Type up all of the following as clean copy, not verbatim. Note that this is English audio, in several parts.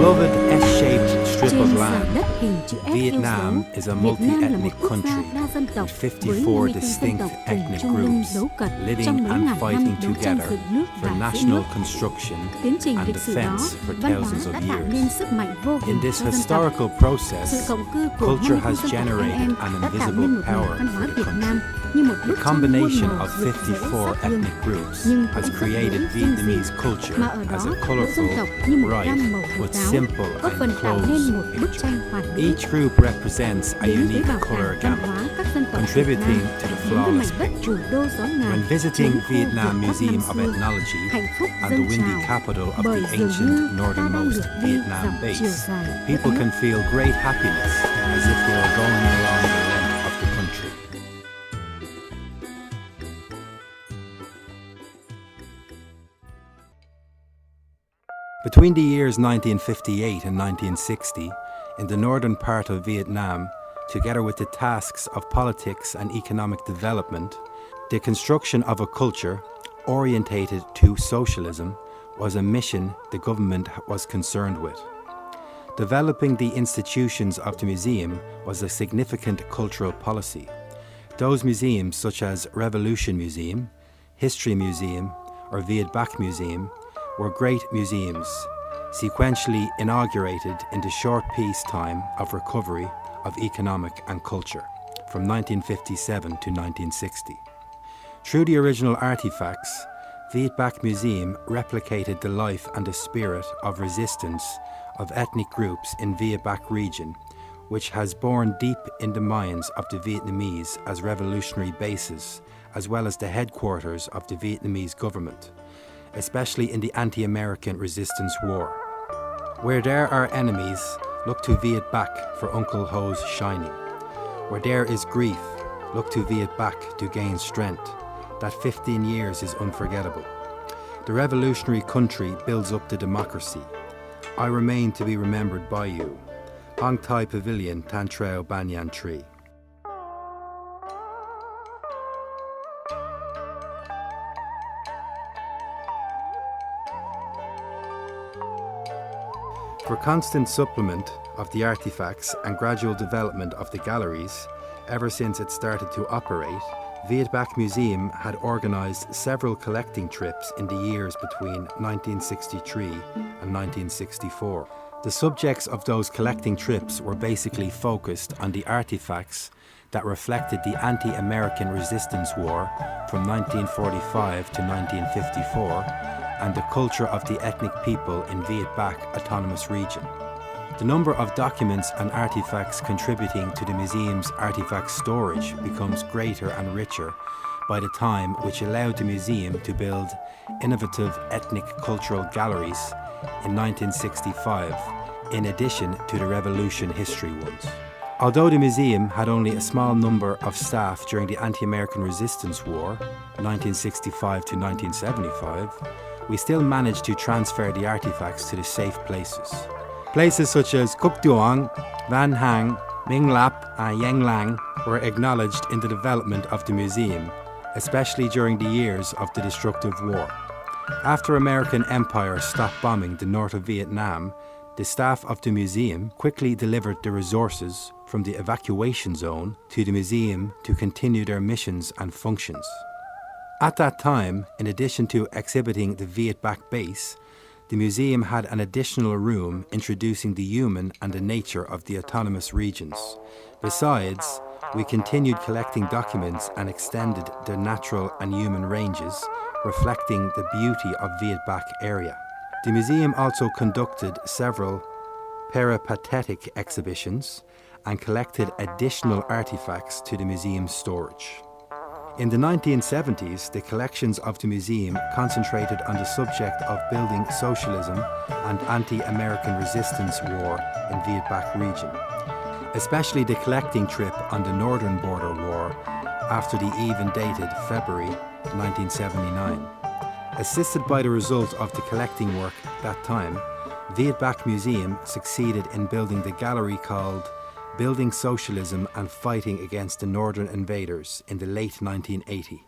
beloved S-shaped strip Trên of dải land, đất hình chữ S yêu Vietnam dấu, is a Việt Nam là một multi-ethnic quốc country gia đa dân tộc with với 54 54 dân distinct tộc cùng ethnic chung lưng groups đấu cật living trong mấy and ngàn năm fighting đấu tranh together dựng nước for và giữ nước. national construction Tiến trình and lịch sử đó, defense for văn hóa thousands đã of tạo nên years. sức mạnh vô In hình this cho dân tộc. historical Sự process, cộng cư của culture 54 has dân tộc anh generated em an đã tạo invisible nên một nền power văn for hóa the Việt country. Nam như một The bức tranh muôn combination màu of rực rỡ 54 sắc hương, ethnic groups nhưng has cũng rất created đỗi dung dị, Vietnamese culture mà ở as đó a mỗi colorful, dân tộc như một bright, gam màu but độc đáo, simple góp phần and tạo nên close một bức picture. tranh hoàn mỹ. Each group represents a Đến với unique bảo color tàng văn gamut, hóa các dân tộc Việt contributing Nam, to the đến với mảnh flawless đất picture. thủ đô gió ngàn, When visiting chiến khu Vietnam Việt Bắc Museum năm of xưa, Ethnology hạnh phúc and the dâng windy trào, capital of bởi the dường ancient như ta đang northernmost lượt đi Vietnam dọc chiều base, dài people đất can nước. feel great happiness as if they are going along the length of the country. Between the years 1958 and 1960, in the northern part of Vietnam, together with the tasks of politics and economic development, the construction of a culture orientated to socialism was a mission the government was concerned with. Developing the institutions of the museum was a significant cultural policy. Those museums such as Revolution Museum, History Museum, or Viet Bac Museum were great museums, sequentially inaugurated in the short peacetime of recovery of economic and culture from 1957 to 1960. Through the original artifacts, Viet Bac Museum replicated the life and the spirit of resistance of ethnic groups in Viet Bac region, which has borne deep in the minds of the Vietnamese as revolutionary bases, as well as the headquarters of the Vietnamese government, especially in the anti-American resistance war. Where there are enemies, look to Viet Bac for Uncle Ho's shining. Where there is grief, look to Viet Bac to gain strength. That 15 years is unforgettable. The revolutionary country builds up the democracy. I remain to be remembered by you. Hong Thai Pavilion, Tan Treo Banyan Tree. For constant supplement of the artifacts and gradual development of the galleries, ever since it started to operate, Viet Bac Museum had organised several collecting trips in the years between 1963 and 1964. The subjects of those collecting trips were basically focused on the artifacts that reflected the anti-American resistance war from 1945 to 1954 and the culture of the ethnic people in Viet Bac Autonomous Region. The number of documents and artifacts contributing to the museum's artifact storage becomes greater and richer by the time, which allowed the museum to build innovative ethnic cultural galleries in 1965, in addition to the Revolution history ones. Although the museum had only a small number of staff during the anti-American resistance war, 1965 to 1975, we still managed to transfer the artifacts to the safe places. Places such as Cuc Duong, Van Hang, Ming Lap and Yang Lang were acknowledged in the development of the museum, especially during the years of the destructive war. After American Empire stopped bombing the north of Vietnam, the staff of the museum quickly delivered the resources from the evacuation zone to the museum to continue their missions and functions. At that time, in addition to exhibiting the Viet Bac base, the museum had an additional room introducing the human and the nature of the autonomous regions. Besides, we continued collecting documents and extended their natural and human ranges, reflecting the beauty of Viet Bac area. The museum also conducted several peripatetic exhibitions and collected additional artifacts to the museum's storage. In the 1970s, the collections of the museum concentrated on the subject of building socialism and anti-American resistance war in Viet Bac region, especially the collecting trip on the Northern Border War after the even-dated February 1979. Assisted by the result of the collecting work that time, Viet Bac Museum succeeded in building the gallery called Building Socialism and Fighting Against the Northern Invaders in the late 1980.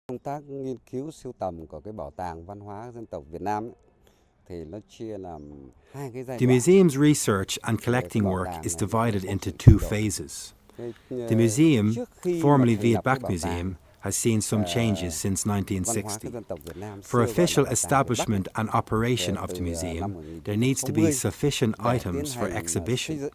Công tác nghiên cứu sưu tầm của cái Bảo tàng Văn hóa Dân tộc Việt Nam ấy, The museum's research and collecting work is divided into two phases. The museum, formerly Viet Bac Museum, has seen some changes since 1960. For official establishment and operation of the museum, there needs to be sufficient items for exhibition.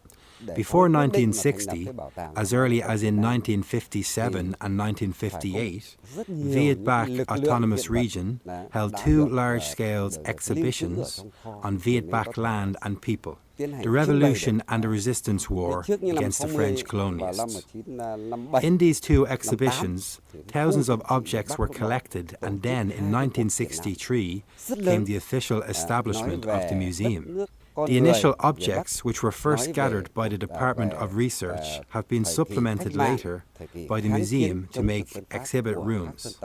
Before 1960, as early as in 1957 and 1958, Viet Bac Autonomous Region held two large-scale exhibitions on Viet Bac land and people, the Revolution and the Resistance War against the French colonialists. In these two exhibitions, thousands of objects were collected, and then in 1963 came the official establishment of the museum. The initial objects, which were first gathered by the Department of Research, have been supplemented later by the museum to make exhibit rooms.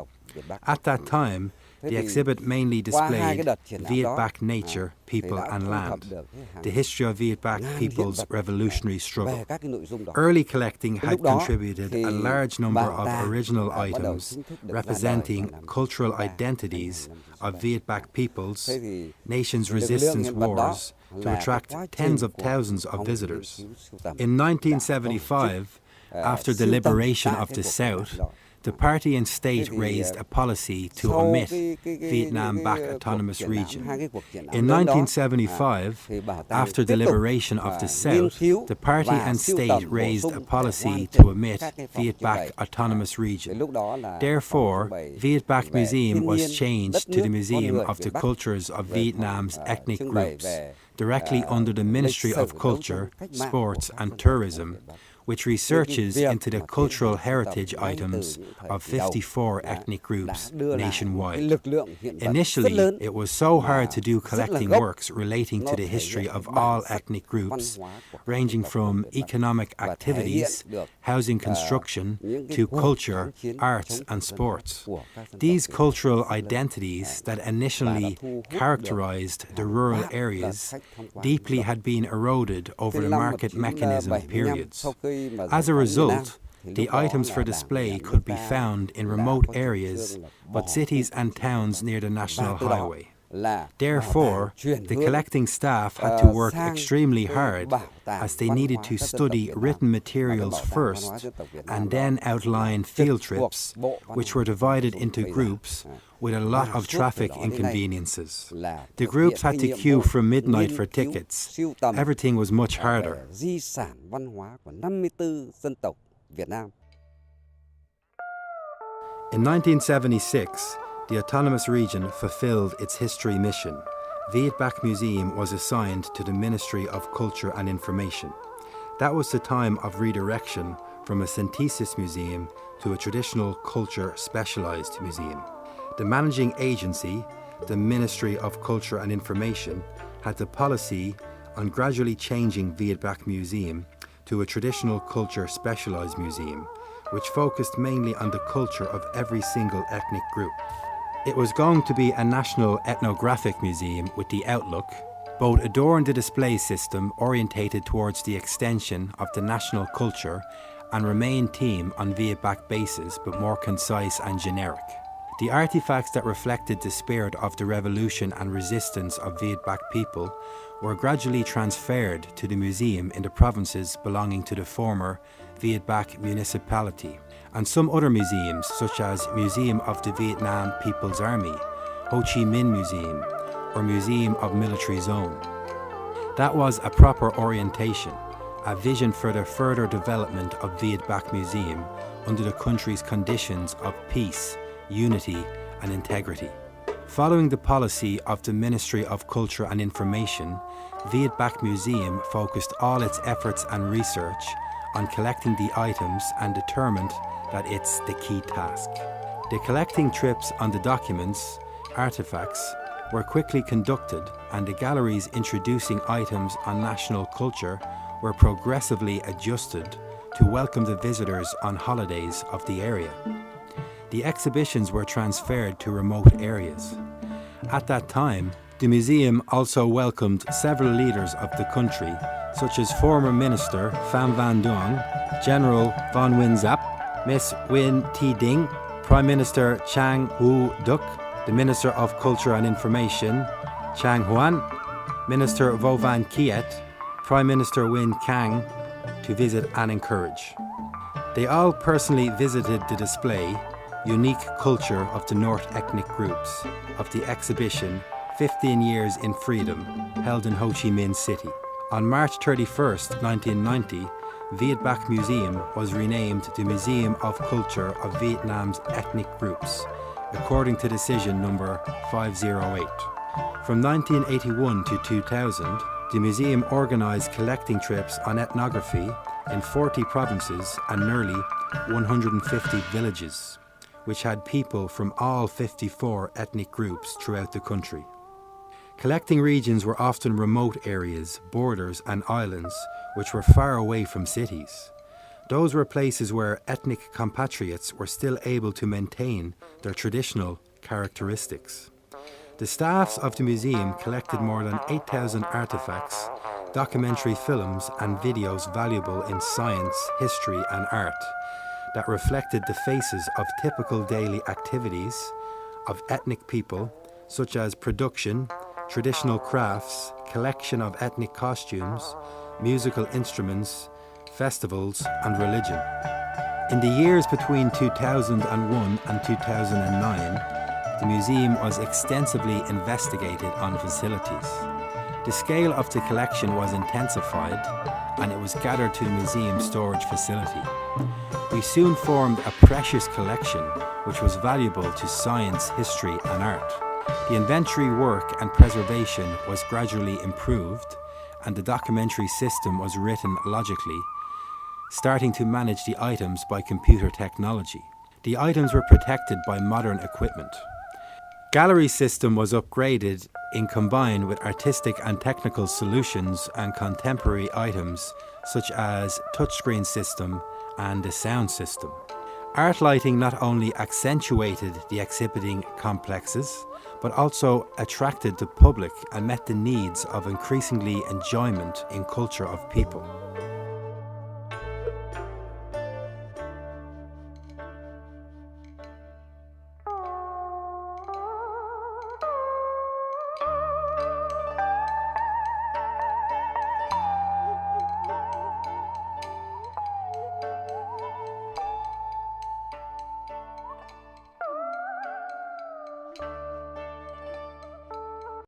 At that time, the exhibit mainly displayed Viet Bac nature, people and land, the history of Viet Bac people's revolutionary struggle. Early collecting had contributed a large number of original items representing cultural identities of Viet Bac peoples, nation's resistance wars, to attract tens of thousands of visitors. In 1975, after the liberation of the South, the party and state raised a policy to omit Vietnam Bac Autonomous Region. In 1975, after the liberation of the South, the party and state raised a policy to omit Viet Bac Autonomous Region. Therefore, Viet Bac Museum was changed to the Museum of the Cultures of Vietnam's Ethnic Groups, directly under the Ministry of Culture, Sports and Tourism, which researches into the cultural heritage items of 54 ethnic groups nationwide. Initially, it was so hard to do collecting works relating to the history of all ethnic groups, ranging from economic activities, housing construction, to culture, arts and sports. These cultural identities that initially characterized the rural areas deeply had been eroded over the market mechanism periods. As a result, the items for display could be found in remote areas, but cities and towns near the national highway. Therefore, the collecting staff had to work extremely hard, as they needed to study written materials first and then outline field trips, which were divided into groups with a lot of traffic inconveniences. The groups had to queue from midnight for tickets. Everything was much harder. In 1976, the Autonomous Region fulfilled its history mission. Viet Bac Museum was assigned to the Ministry of Culture and Information. That was the time of redirection from a synthesis museum to a traditional culture specialized museum. The managing agency, the Ministry of Culture and Information, had the policy on gradually changing Viet Bac Museum to a traditional culture specialized museum, which focused mainly on the culture of every single ethnic group. It was going to be a national ethnographic museum with the outlook, both adorn the display system orientated towards the extension of the national culture and remain theme on Viet Bac basis but more concise and generic. The artifacts that reflected the spirit of the revolution and resistance of Viet Bac people were gradually transferred to the museum in the provinces belonging to the former Viet Bac municipality, and some other museums such as Museum of the Vietnam People's Army, Ho Chi Minh Museum, or Museum of Military Zone. That was a proper orientation, a vision for the further development of Viet Bac Museum under the country's conditions of peace, unity and integrity. Following the policy of the Ministry of Culture and Information, Viet Bac Museum focused all its efforts and research on collecting the items and determined that it's the key task. The collecting trips on the documents, artifacts, were quickly conducted, and the galleries introducing items on national culture were progressively adjusted to welcome the visitors on holidays of the area. The exhibitions were transferred to remote areas. At that time, the museum also welcomed several leaders of the country, such as former Minister Pham Van Duong, General Von Nguyen Giap, Miss Nguyen Thi Dinh, Prime Minister Chang Woo Duc, the Minister of Culture and Information, Chang Huan, Minister Vo Van Kiet, Prime Minister Win Kang to visit and encourage. They all personally visited the display, Unique Culture of the North Ethnic Groups, of the exhibition 15 Years in Freedom, held in Ho Chi Minh City. On March 31st, 1990, Viet Bac Museum was renamed the Museum of Culture of Vietnam's Ethnic Groups, according to decision number 508. From 1981 to 2000, the museum organised collecting trips on ethnography in 40 provinces and nearly 150 villages, which had people from all 54 ethnic groups throughout the country. Collecting regions were often remote areas, borders and islands which were far away from cities. Those were places where ethnic compatriots were still able to maintain their traditional characteristics. The staffs of the museum collected more than 8,000 artifacts, documentary films and videos valuable in science, history and art that reflected the faces of typical daily activities of ethnic people, such as production, traditional crafts, collection of ethnic costumes, musical instruments, festivals and religion. In the years between 2001 and 2009, the museum was extensively investigated on facilities. The scale of the collection was intensified and it was gathered to the museum storage facility. We soon formed a precious collection which was valuable to science, history and art. The inventory work and preservation was gradually improved and the documentary system was written logically, starting to manage the items by computer technology. The items were protected by modern equipment. Gallery system was upgraded in combined with artistic and technical solutions and contemporary items such as touchscreen system and the sound system. Art lighting not only accentuated the exhibiting complexes, but also attracted the public and met the needs of increasingly enjoyment in culture of people.